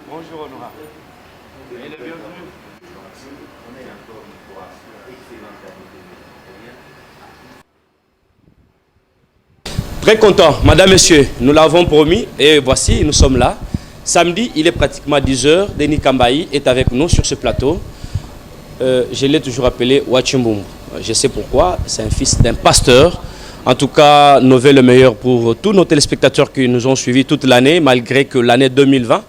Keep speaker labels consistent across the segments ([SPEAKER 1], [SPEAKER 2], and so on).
[SPEAKER 1] Bonjour honorable. Et le bienvenu. Très content, madame, monsieur, nous l'avons promis et voici, nous sommes là. Samedi, il est pratiquement 10h, Denis Kambayi est avec nous sur ce plateau. Je l'ai toujours appelé Wachimbumbu. Je sais pourquoi, c'est un fils d'un pasteur. En tout cas, nos vœux le meilleur pour tous nos téléspectateurs qui nous ont suivis toute l'année, malgré que l'année 2020,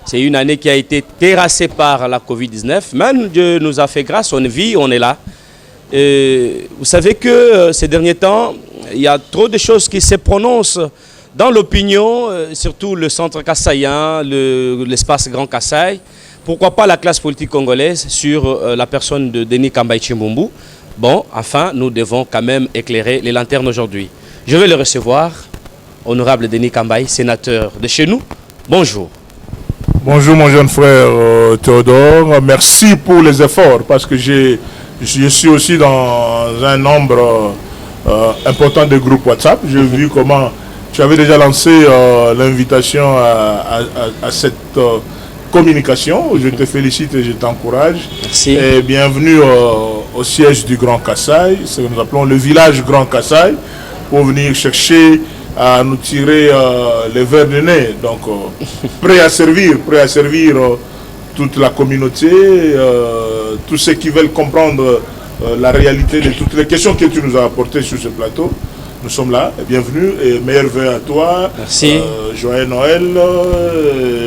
[SPEAKER 1] c'est une année qui a été terrassée par la Covid-19. Mais Dieu nous a fait grâce, on vit, on est là. Vous savez que ces derniers temps, il y a trop de choses qui se prononcent dans l'opinion, surtout le centre kassaïen, l'espace Grand Kassai. Pourquoi pas la classe politique congolaise sur la personne de Denis Kambayi Chimbumbu. Bon, enfin, nous devons quand même éclairer les lanternes aujourd'hui. Je vais le recevoir, honorable Denis Kambayi, sénateur de chez nous. Bonjour.
[SPEAKER 2] Bonjour mon jeune frère Théodore, merci pour les efforts parce que je suis aussi dans un nombre important de groupes WhatsApp. J'ai vu comment tu avais déjà lancé l'invitation à cette communication. Je te félicite et je t'encourage.
[SPEAKER 1] Merci.
[SPEAKER 2] Et bienvenue au siège du Grand Kassai, ce que nous appelons le village Grand Kassai, pour venir chercher à nous tirer les verres de nez. Donc, prêt à servir toute la communauté, tous ceux qui veulent comprendre la réalité de toutes les questions que tu nous as apportées sur ce plateau. Nous sommes là, bienvenue et meilleurs vœux à toi.
[SPEAKER 1] Merci.
[SPEAKER 2] Joyeux Noël,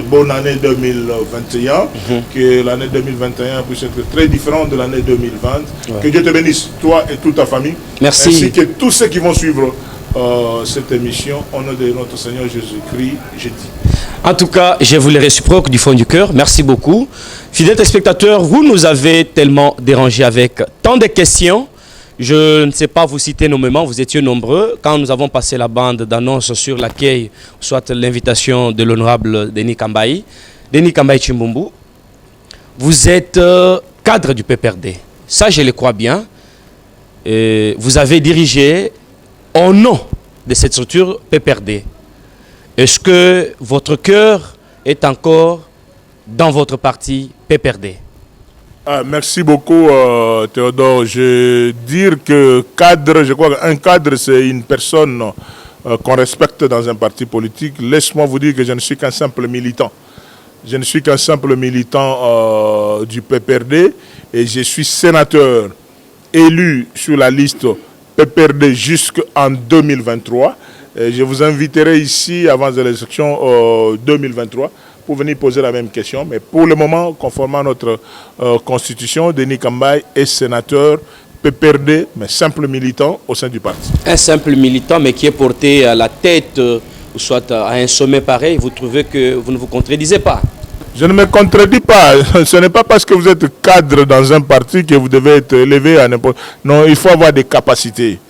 [SPEAKER 2] bonne année 2021. Que l'année 2021 puisse être très différente de l'année 2020. Ouais. Que Dieu te bénisse, toi et toute ta famille.
[SPEAKER 1] Merci.
[SPEAKER 2] Ainsi que tous ceux qui vont suivre cette émission. Au nom de notre Seigneur Jésus-Christ, je dis.
[SPEAKER 1] En tout cas, je vous les réciproque du fond du cœur. Merci beaucoup. Fidèles téléspectateurs, vous nous avez tellement dérangé avec tant de questions. Je ne sais pas vous citer nommément, vous étiez nombreux. Quand nous avons passé la bande d'annonce sur l'accueil, soit l'invitation de l'honorable Denis Kambayi Chimbumbu, vous êtes cadre du PPRD. Ça, je le crois bien. Et vous avez dirigé au nom de cette structure PPRD. Est-ce que votre cœur est encore dans votre parti PPRD?
[SPEAKER 2] Merci beaucoup Théodore. Je veux dire que cadre, je crois qu'un cadre c'est une personne qu'on respecte dans un parti politique. Laisse-moi vous dire que je ne suis qu'un simple militant. Je ne suis qu'un simple militant du PPRD et je suis sénateur élu sur la liste PPRD jusqu'en 2023. Et je vous inviterai ici avant l'élection 2023 pour venir poser la même question. Mais pour le moment, conformément à notre constitution, Denis Kambayi est sénateur PPRD, mais simple militant au sein du parti.
[SPEAKER 1] Un simple militant, mais qui est porté à la tête, ou soit à un sommet pareil, vous trouvez que vous ne vous contredisez pas?
[SPEAKER 2] Je ne me contredis pas. Ce n'est pas parce que vous êtes cadre dans un parti que vous devez être élevé à n'importe... Non, il faut avoir des capacités.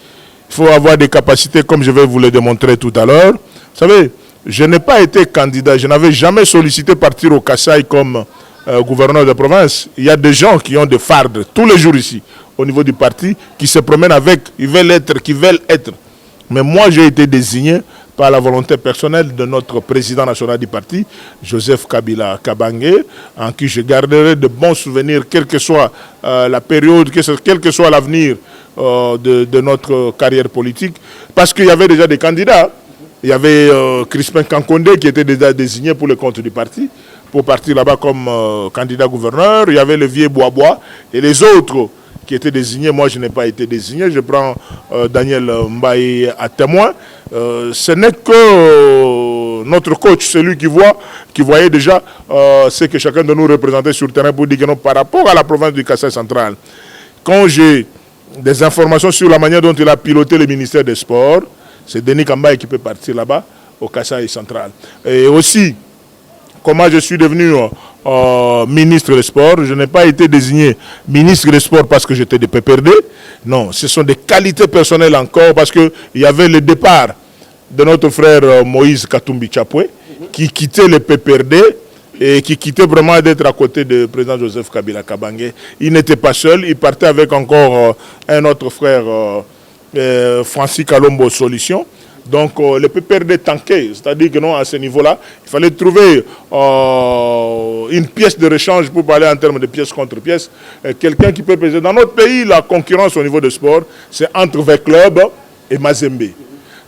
[SPEAKER 2] Il faut avoir des capacités, comme je vais vous le démontrer tout à l'heure. Vous savez, je n'ai pas été candidat, je n'avais jamais sollicité partir au Kassai comme gouverneur de province. Il y a des gens qui ont des fardes tous les jours ici, au niveau du parti, qui se promènent avec, qui veulent être. Mais moi, j'ai été désigné par la volonté personnelle de notre président national du parti, Joseph Kabila Kabange, en qui je garderai de bons souvenirs, quelle que soit la période, quel que soit l'avenir de notre carrière politique, parce qu'il y avait déjà des candidats. Il y avait Crispin Kankonde qui était déjà désigné pour le compte du parti, pour partir là-bas comme candidat gouverneur. Il y avait le vieux Bois et les autres qui étaient désignés. Moi, je n'ai pas été désigné. Je prends Daniel Mbaye à témoin. Ce n'est que notre coach, celui qui voyait déjà ce que chacun de nous représentait sur le terrain pour dire que non, par rapport à la province du Kassai central. Quand j'ai des informations sur la manière dont il a piloté le ministère des Sports, c'est Denis Kambayi qui peut partir là-bas, au Kassai central. Et aussi, comment je suis devenu ministre des Sports. Je n'ai pas été désigné ministre des Sports parce que j'étais de PPRD. Non, ce sont des qualités personnelles encore parce qu'il y avait le départ de notre frère Moïse Katumbi Chapwe qui quittait le PPRD et qui quittait vraiment d'être à côté du président Joseph Kabila Kabange. Il n'était pas seul, il partait avec encore un autre frère Francis Kalombo Solution. Donc le PPRD tanké, c'est-à-dire que non, à ce niveau-là, il fallait trouver une pièce de rechange pour parler en termes de pièce contre pièce. Quelqu'un qui peut peser. Dans notre pays, la concurrence au niveau de sport, c'est entre V-Club et Mazembe.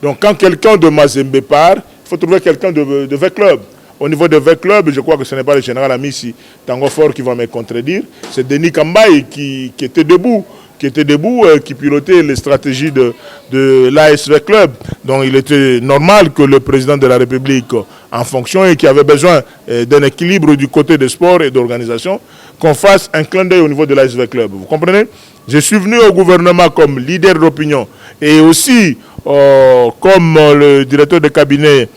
[SPEAKER 2] Donc quand quelqu'un de Mazembe part, il faut trouver quelqu'un de V-Club. Au niveau de V-Club, je crois que ce n'est pas le général Amissi Tango Fort qui va me contredire. C'est Denis Kambaye qui était debout. Qui pilotait les stratégies de l'ASV Club. Donc il était normal que le président de la République en fonction et qui avait besoin d'un équilibre du côté des sports et d'organisation, qu'on fasse un clin d'œil au niveau de l'ASV Club. Vous comprenez? Je suis venu au gouvernement comme leader d'opinion et aussi comme le directeur de cabinet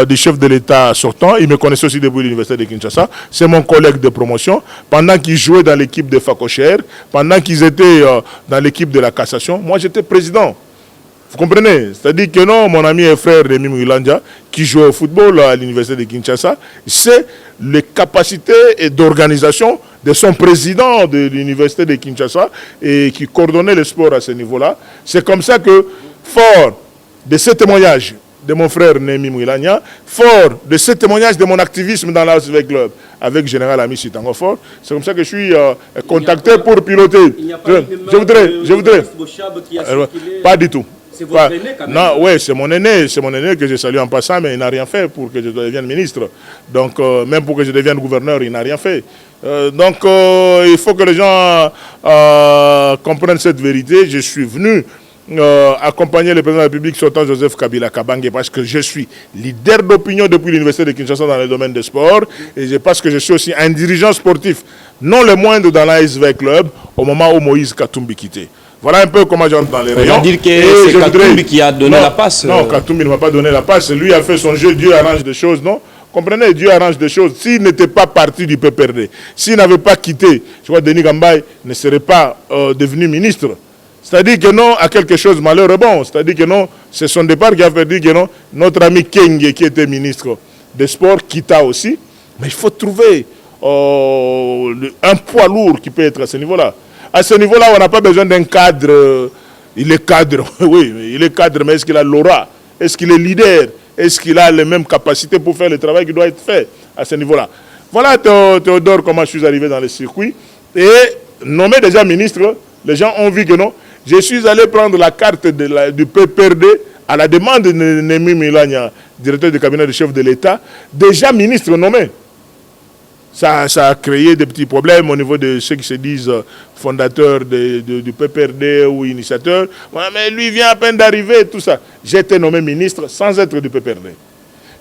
[SPEAKER 2] du chef de l'État sortant. Il me connaissait aussi depuis l'université de Kinshasa. C'est mon collègue de promotion. Pendant qu'il jouait dans l'équipe de Fakocher, pendant qu'ils étaient dans l'équipe de la Cassation, moi j'étais président. Vous comprenez? C'est-à-dire que non, mon ami et frère Rémi Mouilandia, qui jouait au football à l'université de Kinshasa, c'est les capacités d'organisation de son président de l'université de Kinshasa et qui coordonnait le sport à ce niveau-là. C'est comme ça que, fort de ce témoignage de mon frère Némi Mouilania, fort de ce témoignage de mon activisme dans l'ASV Club avec Général Amissi Tango Fort, c'est comme ça que je suis contacté pour piloter. Je voudrais. Pas du tout.
[SPEAKER 1] C'est votre aîné quand même.
[SPEAKER 2] Non, oui, c'est mon aîné que je salue en passant, mais il n'a rien fait pour que je devienne ministre. Donc, même pour que je devienne gouverneur, il n'a rien fait. Donc, il faut que les gens comprennent cette vérité. Je suis venu accompagner le président de la République sortant Joseph Kabila Kabange parce que je suis leader d'opinion depuis l'université de Kinshasa dans le domaine des sports et parce que je suis aussi un dirigeant sportif, non le moindre dans l'ASV Club au moment où Moïse Katumbi quittait. Voilà un peu comment j'entre dans les rayons.
[SPEAKER 1] On va dire que c'est Katumbi qui a donné la passe.
[SPEAKER 2] Non, Katumbi ne m'a pas donné la passe. Lui a fait son jeu, Dieu arrange des choses, non? Comprenez, Dieu arrange des choses. S'il n'était pas parti du PPRD, s'il n'avait pas quitté, je crois que Denis Kambaye ne serait pas devenu ministre. C'est-à-dire que non, à quelque chose malheureux bon. C'est-à-dire que non, c'est son départ qui a fait dire que non, notre ami Kenge, qui était ministre des Sports, quitta aussi. Mais il faut trouver un poids lourd qui peut être à ce niveau-là. À ce niveau-là, on n'a pas besoin d'un cadre. Il est cadre, oui, il est cadre, mais est-ce qu'il a l'aura? Est-ce qu'il est leader? Est-ce qu'il a les mêmes capacités pour faire le travail qui doit être fait à ce niveau-là? Voilà, Théodore, comment je suis arrivé dans le circuit. Et nommé déjà ministre, les gens ont vu que non. Je suis allé prendre la carte du PPRD à la demande de Némi Milania, directeur du cabinet du chef de l'État, déjà ministre nommé. Ça a créé des petits problèmes au niveau de ceux qui se disent fondateurs du PPRD ou initiateurs. Ouais, mais lui vient à peine d'arriver, tout ça. J'ai été nommé ministre sans être du PPRD.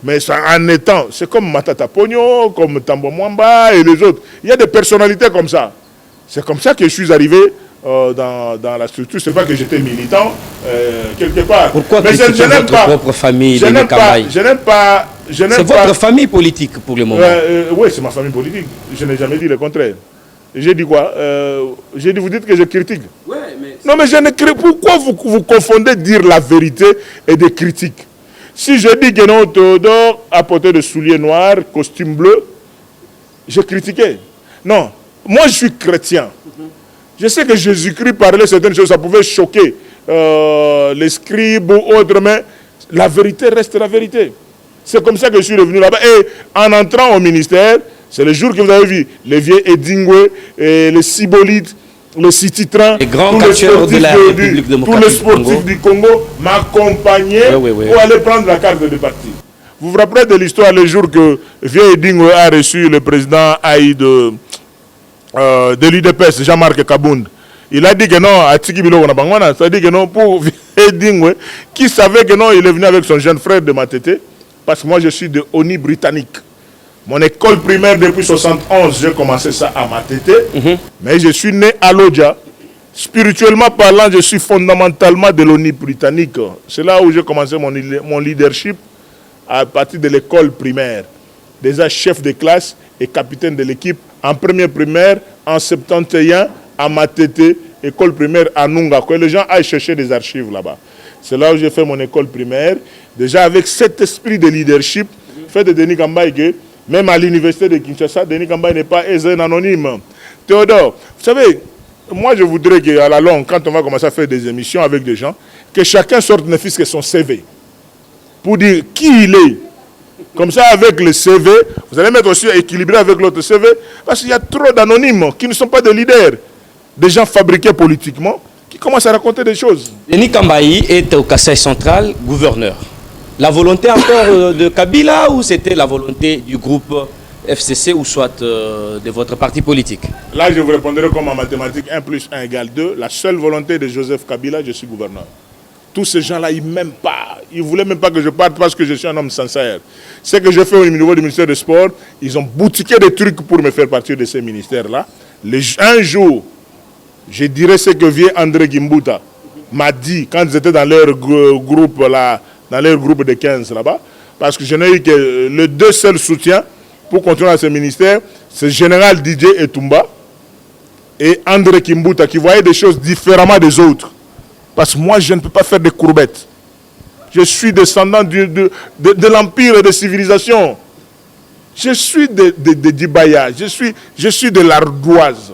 [SPEAKER 2] Mais ça, en étant, c'est comme Matata Pogno, comme Tambo Mwamba et les autres. Il y a des personnalités comme ça. C'est comme ça que je suis arrivé dans la structure. Ce n'est pas que j'étais militant, quelque part.
[SPEAKER 1] Pourquoi critiquer votre propre famille,
[SPEAKER 2] je n'aime pas.
[SPEAKER 1] C'est votre famille politique pour le moment.
[SPEAKER 2] Oui, c'est ma famille politique. Je n'ai jamais dit le contraire. J'ai dit quoi? J'ai dit, vous dites que je critique.
[SPEAKER 1] Ouais, mais
[SPEAKER 2] non, mais je ne critique. Pourquoi vous confondez dire la vérité et des critiques? Si je dis que non, Théodore a porté des souliers noirs, costume bleu, j'ai critiqué. Non, moi je suis chrétien. Je sais que Jésus-Christ parlait certaines choses, ça pouvait choquer les scribes ou autres, mais la vérité reste la vérité. C'est comme ça que je suis revenu là-bas. Et en entrant au ministère, c'est le jour que vous avez vu, les vieux Edingwe, les Cibolites, les Cititran,
[SPEAKER 1] tous les
[SPEAKER 2] sportifs du Congo m'accompagnaient pour aller prendre la carte de parti. Vous vous rappelez de l'histoire le jour que vieux Edingwe a reçu le président Haï de l'UDPS, Jean-Marc Kabound. Il a dit que non, à Tiki-Bilo, ça a dit que non, pour Edingwe, qui savait que non, il est venu avec son jeune frère de Matete, parce que moi je suis de ONI britannique. Mon école primaire depuis 1971, j'ai commencé ça à Matete, mais je suis né à Lodja. Spirituellement parlant, je suis fondamentalement de l'ONI britannique. C'est là où j'ai commencé mon leadership à partir de l'école primaire. Déjà chef de classe et capitaine de l'équipe en première primaire, en 71, à Matete, école primaire à Nunga. Que les gens aillent chercher des archives là-bas. C'est là où j'ai fait mon école primaire. Déjà avec cet esprit de leadership, fait de Denis Kambaye que, même à l'université de Kinshasa, Denis Kambaye n'est pas un anonyme. Théodore, vous savez, moi je voudrais qu'à la longue, quand on va commencer à faire des émissions avec des gens, que chacun sorte ne fût-ce que son CV pour dire qui il est. Comme ça, avec le CV, vous allez mettre aussi équilibré avec l'autre CV, parce qu'il y a trop d'anonymes qui ne sont pas des leaders, des gens fabriqués politiquement, qui commencent à raconter des choses.
[SPEAKER 1] Denis Kambayi est au Kasaï central, gouverneur. La volonté encore de Kabila ou c'était la volonté du groupe FCC ou soit de votre parti politique?
[SPEAKER 2] Là, je vous répondrai comme en mathématiques, 1 plus 1 égale 2. La seule volonté de Joseph Kabila, je suis gouverneur. Tous ces gens-là, ils ne m'aiment pas. Ils ne voulaient même pas que je parte parce que je suis un homme sincère. Ce que je fais au niveau du ministère des Sports, ils ont boutiqué des trucs pour me faire partir de ces ministères-là. Un jour, je dirais ce que vient André Gimbuta m'a dit quand ils étaient dans leur groupe là, dans leur groupe de 15 là-bas, parce que je n'ai eu que les deux seuls soutiens pour continuer à ce ministère, c'est le général Didier Etumba et André Kimbuta qui voyaient des choses différemment des autres. Parce que moi, je ne peux pas faire des courbettes. Je suis descendant de l'empire et de civilisation. Je suis de Dibaya, je suis de l'ardoise.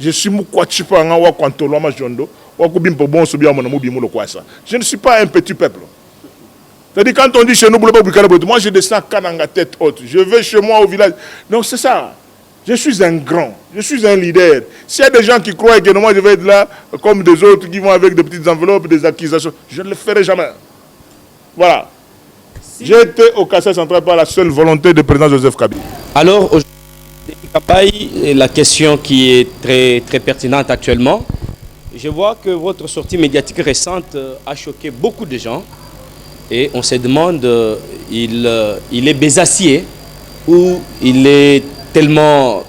[SPEAKER 2] Je suis Moukwachipa Angawa Kwantoloma Jondo. Je ne suis pas un petit peuple. C'est-à-dire, quand on dit chez nous, moi je descends Kananga tête haute. Je vais chez moi au village. Donc c'est ça. Je suis un grand. Je suis un leader. S'il y a des gens qui croient que moi je vais être là comme des autres qui vont avec des petites enveloppes, des accusations, je ne le ferai jamais. Voilà. J'ai été au Kasaï central par la seule volonté du président Joseph Kabila.
[SPEAKER 1] Alors, aujourd'hui, la question qui est très, très pertinente actuellement, je vois que votre sortie médiatique récente a choqué beaucoup de gens. Et on se demande, il est bésacier ou il est tellement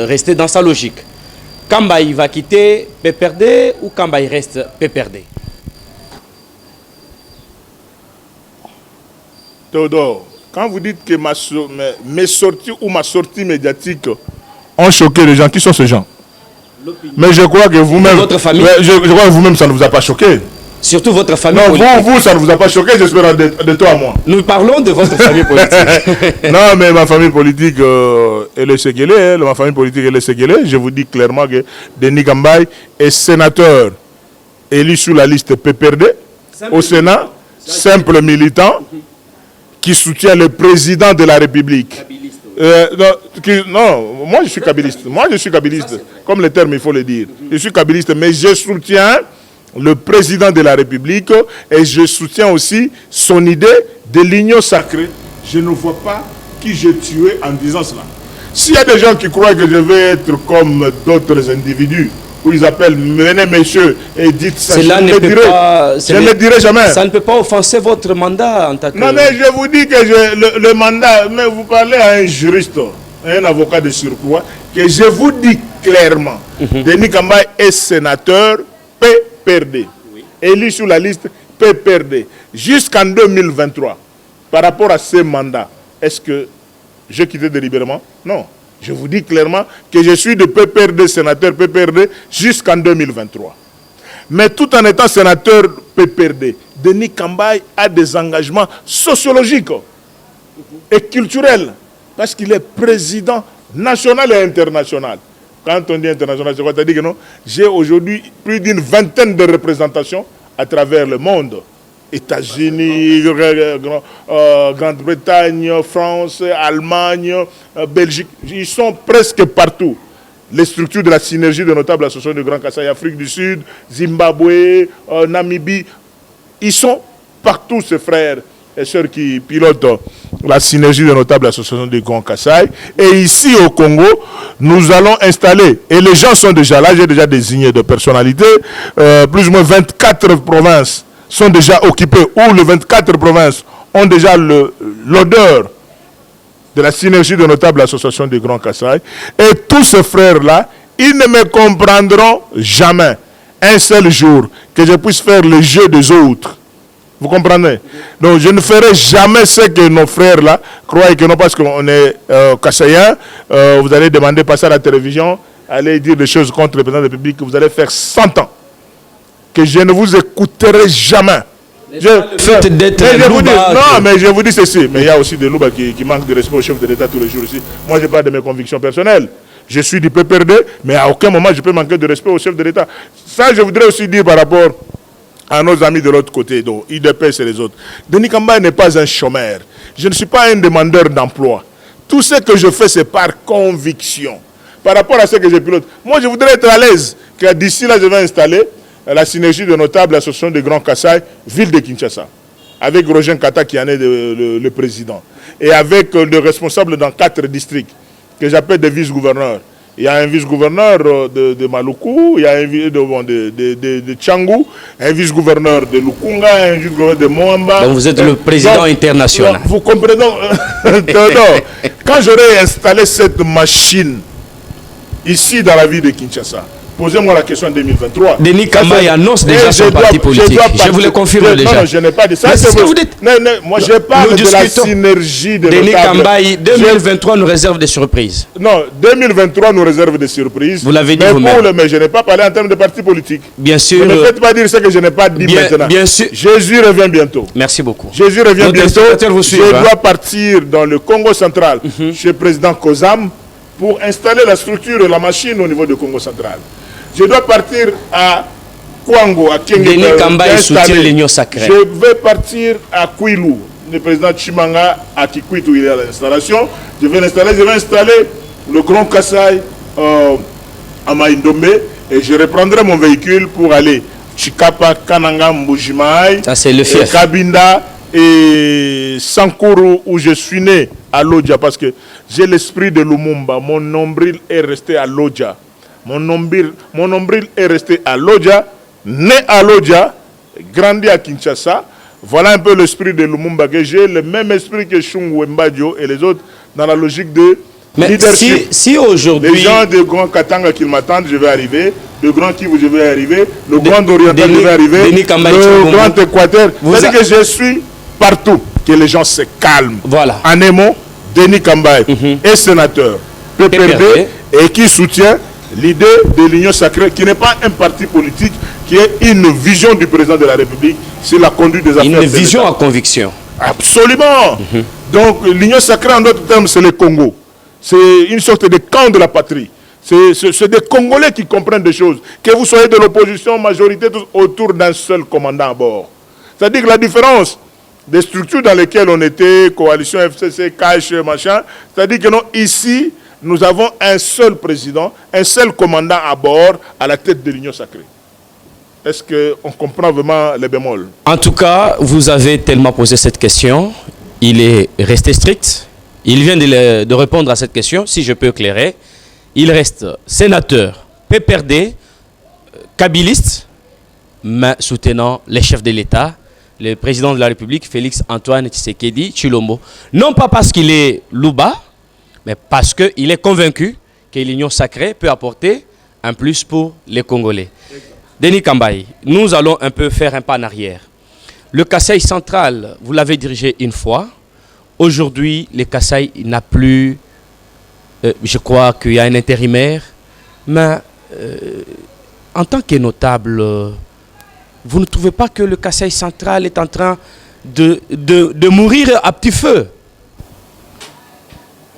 [SPEAKER 1] resté dans sa logique. Kambayi va quitter PPRD ou Kambayi reste PPRD?
[SPEAKER 2] Théodore, quand vous dites que mes sorties ou ma sortie médiatique ont choqué les gens, qui sont ces gens? Mais je crois que vous-même,
[SPEAKER 1] votre famille,
[SPEAKER 2] je crois que vous-même, ça ne vous a pas choqué.
[SPEAKER 1] Surtout votre famille
[SPEAKER 2] politique. Non, vous, ça ne vous a pas choqué, j'espère, de toi à moi.
[SPEAKER 1] Nous parlons de votre famille politique.
[SPEAKER 2] Non, mais ma famille politique, elle est séguélée. Ma famille politique, elle est séguélée. Je vous dis clairement que Denis Kambayi est sénateur élu sur la liste PPRD au Sénat, simple militant, qui soutient le président de la République. Non, moi je suis kabiliste. Moi je suis kabiliste, comme le terme il faut le dire. Je suis kabiliste, mais je soutiens le président de la République et je soutiens aussi son idée de l'union sacrée. Je ne vois pas qui j'ai tué en disant cela. S'il y a des gens qui croient que je vais être comme d'autres individus, où ils appellent menez messieurs et dites ça, je ne le dirai jamais.
[SPEAKER 1] Ça ne peut pas offenser votre mandat en tant que...
[SPEAKER 2] Non, mais je vous dis que le mandat, mais vous parlez à un juriste, un avocat de surcroît, que je vous dis clairement, Denis Kambayi est sénateur PPRD, élu sur la liste PPRD, jusqu'en 2023. Par rapport à ce mandat, est-ce que j'ai quitté délibérément? Non. Je vous dis clairement que je suis de PPRD, sénateur PPRD, jusqu'en 2023. Mais tout en étant sénateur PPRD, Denis Kambayi a des engagements sociologiques et culturels, parce qu'il est président national et international. Quand on dit international, c'est quoi? C'est-à-dire que non, j'ai aujourd'hui plus d'une vingtaine de représentations à travers le monde. États-Unis, Grande-Bretagne, France, Allemagne, Belgique, ils sont presque partout. Les structures de la synergie de notables associations du Grand Kasaï, Afrique du Sud, Zimbabwe, Namibie, ils sont partout ces frères et sœurs qui pilotent la synergie de notables associations du Grand Kasaï. Et ici au Congo, nous allons installer, et les gens sont déjà là, j'ai déjà désigné de personnalités, plus ou moins 24 provinces sont déjà occupées, ou les 24 provinces ont déjà l'odeur de la synergie de notables associations du Grand Kasaï. Et tous ces frères-là, ils ne me comprendront jamais un seul jour que je puisse faire le jeu des autres. Vous comprenez? Donc je ne ferai jamais ce que nos frères-là croient que non, parce qu'on est Kassaïens, vous allez demander passer à la télévision, aller dire des choses contre le président de la République, que vous allez faire 100 ans. Que je ne vous écouterai jamais. Mais je vous dis ceci, mais il y a aussi des loubas qui manquent de respect au chef de l'État tous les jours ici. Moi, je parle de mes convictions personnelles. Je suis du PPRD, mais à aucun moment je peux manquer de respect au chef de l'État. Ça, je voudrais aussi dire par rapport à nos amis de l'autre côté, donc IDPS et les autres. Denis Kambayi n'est pas un chômeur. Je ne suis pas un demandeur d'emploi. Tout ce que je fais, c'est par conviction. Par rapport à ce que je pilote. Moi, je voudrais être à l'aise que d'ici là, je vais installer la synergie de notables, l'association des Grands Kassai, ville de Kinshasa, avec Roger Kata qui en est le président, et avec le responsable dans 4 districts, que j'appelle des vice-gouverneurs. Il y a un vice-gouverneur de Maluku, il y a un de Tchangou, un vice-gouverneur de Lukunga, un vice-gouverneur de Moamba.
[SPEAKER 1] Donc vous êtes le président international.
[SPEAKER 2] Vous comprenez donc, quand j'aurai installé cette machine ici dans la ville de Kinshasa, posez-moi la question en 2023.
[SPEAKER 1] Denis Kambayi annonce déjà son parti politique. Je vous le confirme déjà.
[SPEAKER 2] Non, je n'ai pas dit ça.
[SPEAKER 1] C'est ce que vous dites.
[SPEAKER 2] Non, moi, je parle de la synergie de
[SPEAKER 1] Denis
[SPEAKER 2] notables.
[SPEAKER 1] Kambayi, 2023 nous réserve des surprises.
[SPEAKER 2] Non, 2023 nous réserve des surprises.
[SPEAKER 1] Vous l'avez dit vous-même.
[SPEAKER 2] Mais je n'ai pas parlé en termes de parti politique.
[SPEAKER 1] Bien sûr.
[SPEAKER 2] Ne me faites pas dire ce que je n'ai pas dit maintenant.
[SPEAKER 1] Bien sûr.
[SPEAKER 2] Jésus revient bientôt.
[SPEAKER 1] Merci beaucoup.
[SPEAKER 2] Jésus revient bientôt. Je dois
[SPEAKER 1] hein?
[SPEAKER 2] partir dans le Congo central chez le président Kozam pour installer la structure et la machine au niveau du Congo central. Je dois partir à Kwango, à Kenge.
[SPEAKER 1] Denis Kambayi soutient l'Union sacrée.
[SPEAKER 2] Je vais partir à Kwilu. Le président Chimanga à Kikwit où il est à l'installation. Je vais installer le Grand Kassai à Maïndombe et je reprendrai mon véhicule pour aller Chikapa, Kananga, Mbujimaï, Kabinda et Sankuru où je suis né à Lodja parce que j'ai l'esprit de Lumumba. Mon nombril est resté à Lodja. Mon nombril est resté à Lodja, né à Lodja, grandi à Kinshasa. Voilà un peu l'esprit de Lumumba que j'ai, le même esprit que Shungu Mbadio et les autres dans la logique de leadership.
[SPEAKER 1] Si aujourd'hui...
[SPEAKER 2] Les gens de Grand Katanga qui m'attendent, je vais arriver. Le Grand Kivu, je vais arriver. Le Grand Oriental, je vais arriver. Le Grand Équateur. C'est-à-dire que je suis partout. Que les gens se calment.
[SPEAKER 1] Voilà.
[SPEAKER 2] En aimant, Denis Kambayi est sénateur, PPRD, et qui soutient l'idée de l'Union sacrée, qui n'est pas un parti politique, qui est une vision du président de la République sur la conduite des affaires.
[SPEAKER 1] Une vision à conviction.
[SPEAKER 2] Absolument. Donc l'Union sacrée, en d'autres termes, c'est le Congo. C'est une sorte de camp de la patrie. C'est des Congolais qui comprennent des choses. Que vous soyez de l'opposition, majorité, tous autour d'un seul commandant à bord. C'est-à-dire que la différence des structures dans lesquelles on était, coalition FCC, cash, machin, c'est-à-dire que non, ici, nous avons un seul président, un seul commandant à bord, à la tête de l'Union sacrée. Est-ce qu'on comprend vraiment les bémols?
[SPEAKER 1] En tout cas, vous avez tellement posé cette question. Il est resté strict. Il vient de répondre à cette question, si je peux éclairer. Il reste sénateur, PPRD, kabiliste, mais soutenant les chefs de l'État, le président de la République, Félix Antoine Tshisekedi Tshilombo. Non pas parce qu'il est louba, mais parce qu'il est convaincu que l'Union sacrée peut apporter un plus pour les Congolais. Denis Kambayi, nous allons un peu faire un pas en arrière. Le Kassai central, vous l'avez dirigé une fois. Aujourd'hui, le Kassai n'a plus, je crois qu'il y a un intérimaire. Mais en tant que notable, vous ne trouvez pas que le Kassai central est en train de mourir à petit feu?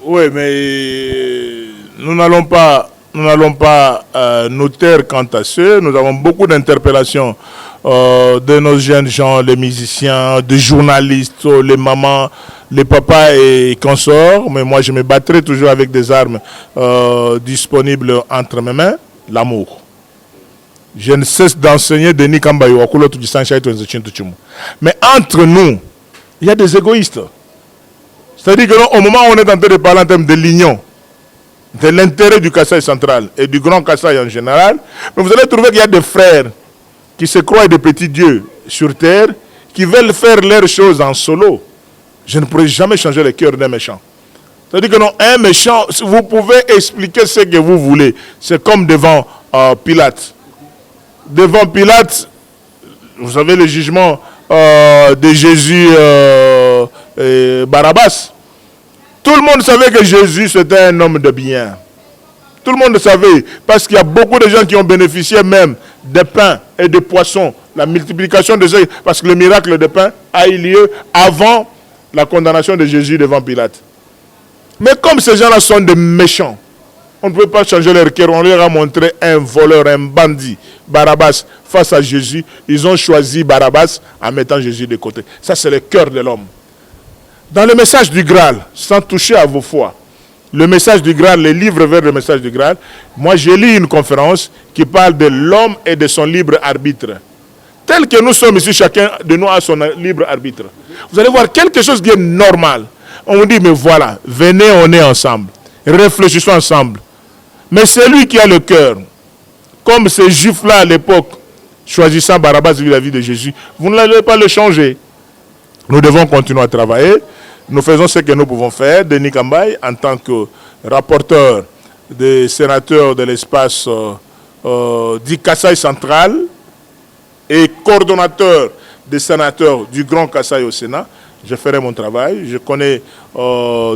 [SPEAKER 2] Oui, mais nous n'allons pas nous taire quant à ce. Nous avons beaucoup d'interpellations de nos jeunes gens, les musiciens, des journalistes, les mamans, les papas et consorts. Mais moi, je me battrai toujours avec des armes disponibles entre mes mains, l'amour. Je ne cesse d'enseigner Denis Kambayi. Mais entre nous, il y a des égoïstes. C'est-à-dire qu'au moment où on est en train de parler en termes de l'union, de l'intérêt du Kassai central et du Grand Kassai en général, mais vous allez trouver qu'il y a des frères qui se croient des petits dieux sur terre, qui veulent faire leurs choses en solo. Je ne pourrai jamais changer le cœur d'un méchant. C'est-à-dire que non, un méchant, vous pouvez expliquer ce que vous voulez. C'est comme devant Pilate. Devant Pilate, vous savez le jugement de Jésus et Barabbas. Tout le monde savait que Jésus c'était un homme de bien. Tout le monde le savait, parce qu'il y a beaucoup de gens qui ont bénéficié même des pains et des poissons, la multiplication de ces, parce que le miracle de pain a eu lieu avant la condamnation de Jésus devant Pilate. Mais comme ces gens-là sont des méchants, on ne peut pas changer leur cœur, on leur a montré un voleur, un bandit, Barabbas face à Jésus, ils ont choisi Barabbas en mettant Jésus de côté. Ça, c'est le cœur de l'homme. Dans le message du Graal, sans toucher à vos foi, le message du Graal, les livres vers le message du Graal, moi j'ai lu une conférence qui parle de l'homme et de son libre arbitre. Tel que nous sommes ici, chacun de nous a son libre arbitre. Vous allez voir quelque chose qui est normal. On vous dit, mais voilà, venez, on est ensemble. Réfléchissons ensemble. Mais celui qui a le cœur, comme ces juifs-là à l'époque, choisissant Barabbas vis-à-vis de Jésus, vous n'allez pas le changer. Nous devons continuer à travailler. Nous faisons ce que nous pouvons faire. Denis Kambaï, en tant que rapporteur des sénateurs de l'espace du Kasaï central et coordonnateur des sénateurs du Grand Kasaï au Sénat, je ferai mon travail. Je connais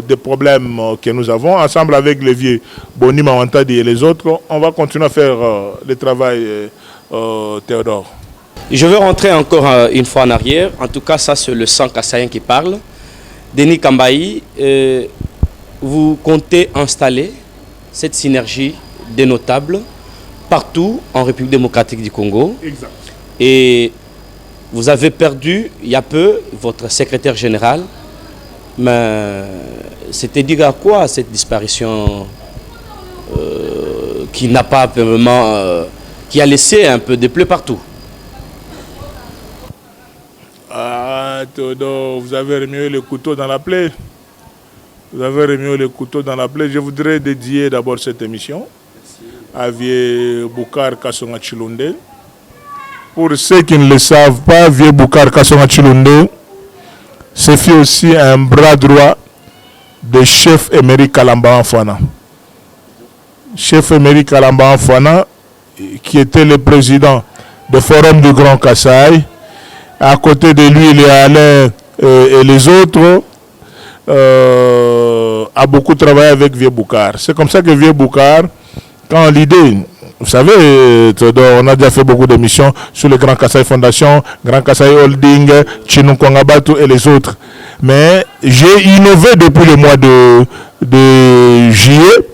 [SPEAKER 2] des problèmes que nous avons. Ensemble avec les vieux Boni Mawantadi et les autres, on va continuer à faire le travail, Théodore.
[SPEAKER 1] Je veux rentrer encore une fois en arrière. En tout cas, ça c'est le sang kassaïen qui parle. Denis Kambaï, vous comptez installer cette synergie des notables partout en République démocratique du Congo.
[SPEAKER 2] Exact.
[SPEAKER 1] Et vous avez perdu, il y a peu, votre secrétaire général. Mais c'était dû à quoi cette disparition qui n'a pas vraiment... qui a laissé un peu de plaies partout?
[SPEAKER 2] Ah, Théodore, vous avez remué le couteau dans la plaie. Vous avez remué le couteau dans la plaie. Je voudrais dédier d'abord cette émission à Vieux Boukar Kassonga Chilunde. Pour ceux qui ne le savent pas, Vieux Boukar Kassonga Chilunde, c'est fait aussi un bras droit de chef émérite Kalamba Anfana. Chef émérite Kalamba Anfana, qui était le président du Forum du Grand Kasaï. À côté de lui, il y a Alain et les autres. A beaucoup travaillé avec Vieux Boukar. C'est comme ça que Vieux Boukar, quand l'idée, vous savez, on a déjà fait beaucoup d'émissions sur le Grand Kasaï Fondation, Grand Kasaï Holding, Chinou Kwangabatu et les autres. Mais j'ai innové depuis le mois de juillet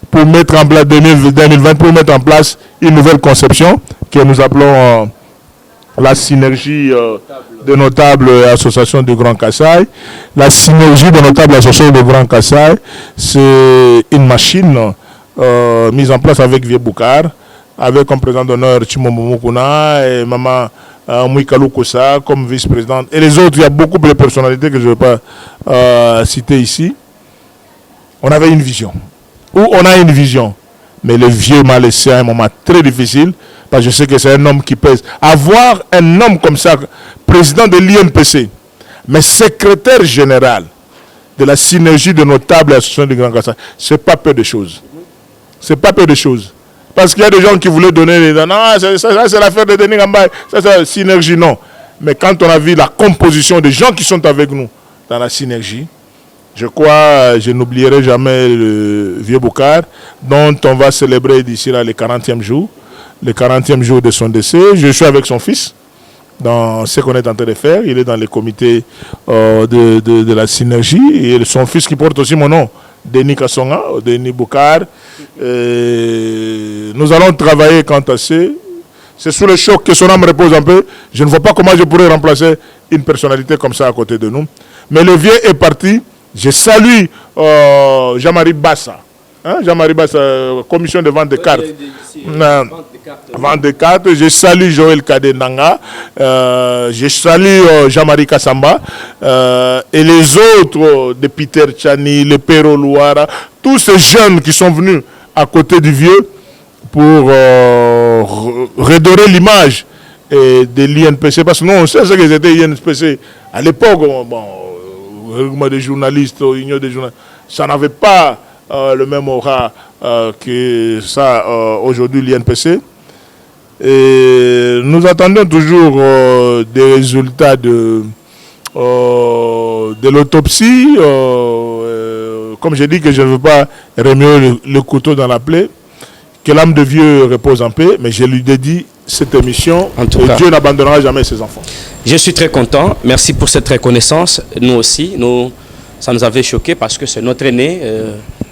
[SPEAKER 2] pour mettre en place 2020, pour mettre en place une nouvelle conception que nous appelons la synergie de notables associations du Grand Kasaï. La synergie de notables associations du Grand Kasaï, c'est une machine mise en place avec Vieux Boukar, avec comme président d'honneur Chimombo Mukuna et Maman Mouikalou Kossa comme vice-présidente. Et les autres, il y a beaucoup de personnalités que je ne vais pas citer ici. On avait une vision. Ou on a une vision. Mais le vieux m'a laissé un moment très difficile, parce que je sais que c'est un homme qui pèse. Avoir un homme comme ça, président de l'INPC, mais secrétaire général de la synergie de notables associations du Grand Kasaï, ce n'est pas peu de choses. Ce n'est pas peu de choses. Parce qu'il y a des gens qui voulaient donner les... Non, ça c'est l'affaire de Denis Kambaï. Ça c'est la synergie, non. Mais quand on a vu la composition des gens qui sont avec nous dans la synergie, je crois, je n'oublierai jamais le Vieux Boukar, dont on va célébrer d'ici là le 40e jour. Le 40e jour de son décès. Je suis avec son fils dans ce qu'on est en train de faire. Il est dans le comité de la synergie. Et son fils qui porte aussi mon nom, Denis Kassonga, Denis Boukar. Nous allons travailler quant à ça. C'est sous le choc que son âme repose un peu. Je ne vois pas comment je pourrais remplacer une personnalité comme ça à côté de nous. Mais le vieux est parti. Je salue Jean-Marie Bassa. Hein? Jean-Marie Bassa, commission de vente de cartes. Vente de cartes. Je salue Joël Kadenanga. Je salue Jean-Marie Kassamba. Et les autres de Peter Tchani, le Péro Louara. Tous ces jeunes qui sont venus à côté du vieux pour redorer l'image de l'INPC. Parce que nous, on sait ce que c'était l'INPC. À l'époque, bon, des journalistes, union des journalistes, ça n'avait pas le même aura que ça aujourd'hui l'INPC. Et nous attendons toujours des résultats de l'autopsie. Comme j'ai dit que je ne veux pas remuer le couteau dans la plaie, que l'âme de vieux repose en paix, mais je lui dédie cette émission et Dieu n'abandonnera jamais ses enfants.
[SPEAKER 1] Je suis très content. Merci pour cette reconnaissance. Nous aussi, ça nous avait choqué parce que c'est notre aîné,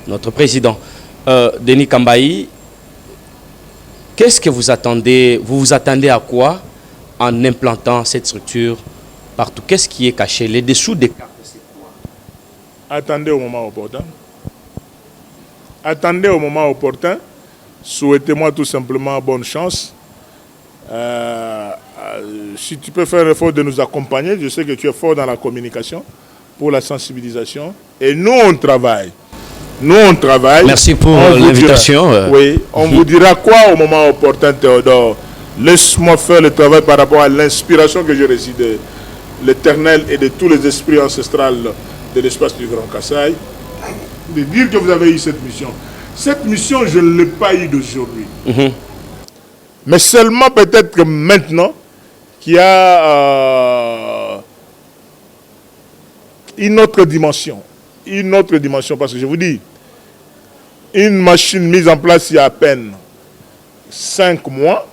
[SPEAKER 1] notre président. Denis Kambaï, Qu'est-ce que vous attendez? Vous vous attendez à quoi en implantant cette structure partout? Qu'est-ce qui est caché? Les dessous des cartes, c'est quoi?
[SPEAKER 2] Attendez au moment opportun. Attendez au moment opportun. Souhaitez-moi tout simplement bonne chance. Si tu peux faire l'effort de nous accompagner, je sais que tu es fort dans la communication pour la sensibilisation. Et nous, on travaille. Nous, on travaille.
[SPEAKER 1] Merci pour l'invitation.
[SPEAKER 2] Oui, on vous dira quoi au moment opportun, Théodore. Laisse-moi faire le travail par rapport à l'inspiration que j'ai reçue de l'Éternel et de tous les esprits ancestrales de l'espace du Grand Kasaï. De dire que vous avez eu cette mission. Cette mission, je ne l'ai pas eue d'aujourd'hui. Mais seulement peut-être que maintenant, qu'il y a une autre dimension. Une autre dimension, parce que je vous dis, une machine mise en place il y a à peine 5 mois,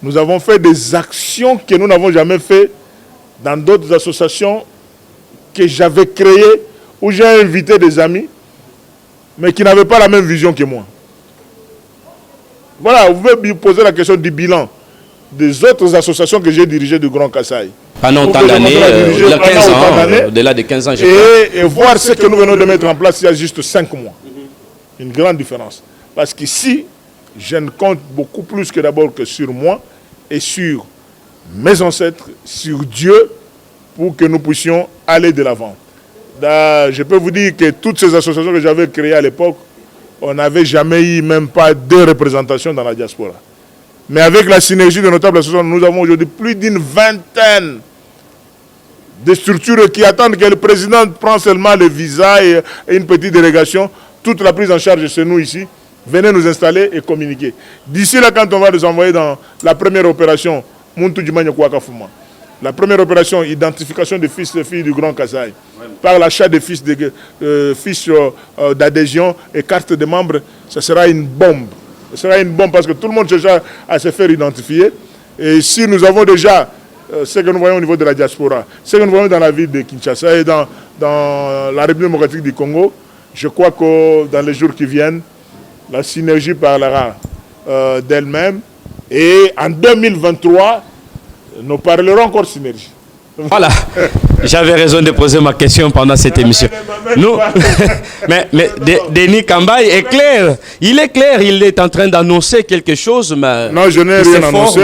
[SPEAKER 2] nous avons fait des actions que nous n'avons jamais fait dans d'autres associations que j'avais créées, où j'ai invité des amis, mais qui n'avaient pas la même vision que moi. Voilà, vous pouvez poser la question du bilan des autres associations que j'ai dirigées du Grand Kasaï.
[SPEAKER 1] Pendant tant d'années, au-delà de 15 ans,
[SPEAKER 2] et voir ce que nous venons de mettre en place il y a juste 5 mois. Une grande différence. Parce qu'ici, je ne compte beaucoup plus que d'abord que sur moi et sur mes ancêtres, sur Dieu, pour que nous puissions aller de l'avant. Je peux vous dire que toutes ces associations que j'avais créées à l'époque, on n'avait jamais eu même pas 2 représentations dans la diaspora. Mais avec la synergie de notables associations, nous avons aujourd'hui plus d'une vingtaine de structures qui attendent que le président prenne seulement le visa et une petite délégation. Toute la prise en charge chez nous ici. Venez nous installer et communiquer. D'ici là, quand on va nous envoyer dans la première opération, la première opération, identification des fils et filles du Grand Kasaï, par l'achat des fiches d'adhésion et cartes de membres, ce sera une bombe. Ce sera une bombe parce que tout le monde cherche à se faire identifier. Et si nous avons déjà ce que nous voyons au niveau de la diaspora, ce que nous voyons dans la ville de Kinshasa et dans la République démocratique du Congo, je crois que dans les jours qui viennent, la synergie parlera d'elle-même. Et en 2023, nous parlerons encore synergie.
[SPEAKER 1] Voilà, j'avais raison de poser ma question pendant cette émission. Nous, mais Denis Kambaï est clair. Il est clair, il est en train d'annoncer quelque chose. Mais
[SPEAKER 2] non, je n'ai rien annoncé.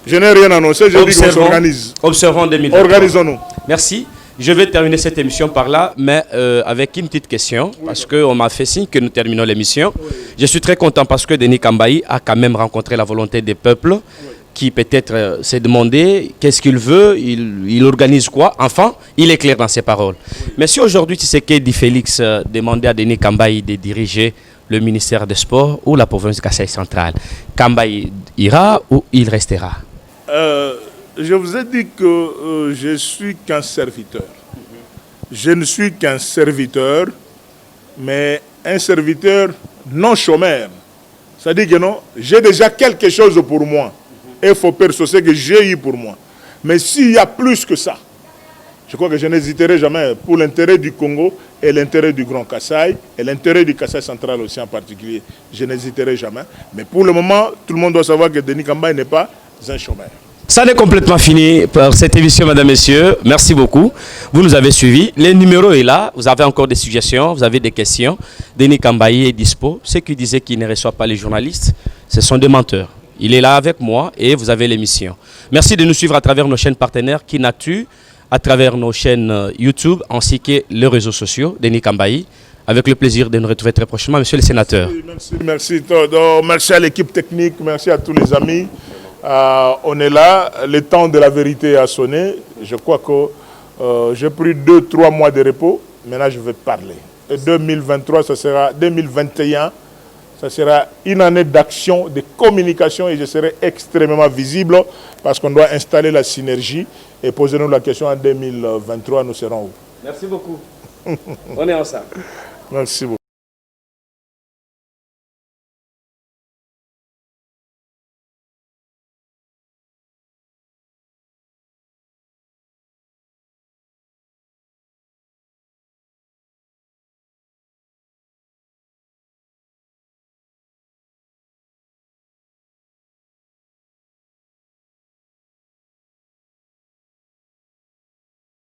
[SPEAKER 2] Je n'ai rien annoncé, je dis qu'on s'organise.
[SPEAKER 1] Observons 2023.
[SPEAKER 2] Organisons-nous.
[SPEAKER 1] Merci. Je vais terminer cette émission par là, mais avec une petite question, parce qu'on m'a fait signe que nous terminons l'émission. Je suis très content parce que Denis Kambaï a quand même rencontré la volonté des peuples, qui peut-être s'est demandé qu'est-ce qu'il veut, il organise quoi. Enfin, il est clair dans ses paroles. Mais si aujourd'hui Tshisekedi Félix demandait à Denis Kambaï de diriger le ministère des Sports ou la province de Kasaï centrale, Kambaï ira ou il restera?
[SPEAKER 2] Je vous ai dit que je suis qu'un serviteur. Je ne suis qu'un serviteur, mais un serviteur non chômeur. C'est-à-dire que non, j'ai déjà quelque chose pour moi. Et il faut percevoir que j'ai eu pour moi. Mais s'il y a plus que ça, je crois que je n'hésiterai jamais pour l'intérêt du Congo et l'intérêt du Grand Kasaï et l'intérêt du Kasaï central aussi en particulier. Je n'hésiterai jamais. Mais pour le moment, tout le monde doit savoir que Denis Kambaï n'est pas un chômeur.
[SPEAKER 1] Ça n'est complètement fini pour cette émission, mesdames, messieurs. Merci beaucoup. Vous nous avez suivis. Le numéro est là. Vous avez encore des suggestions, vous avez des questions. Denis Kambaï est dispo. Ceux qui disaient qu'il ne reçoit pas les journalistes, ce sont des menteurs. Il est là avec moi et vous avez l'émission. Merci de nous suivre à travers nos chaînes partenaires Kinactu, à travers nos chaînes YouTube ainsi que les réseaux sociaux. Denis Kambaï, avec le plaisir de nous retrouver très prochainement, monsieur le sénateur.
[SPEAKER 2] Merci Théodore, merci à l'équipe technique, merci à tous les amis. On est là, le temps de la vérité a sonné. Je crois que j'ai pris 2-3 mois de repos. Maintenant, je vais parler. Et 2023, ça sera 2021. Ça sera une année d'action, de communication et je serai extrêmement visible parce qu'on doit installer la synergie et poser-nous la question en 2023, nous serons où?
[SPEAKER 1] Merci beaucoup. On est ensemble.
[SPEAKER 2] Merci beaucoup.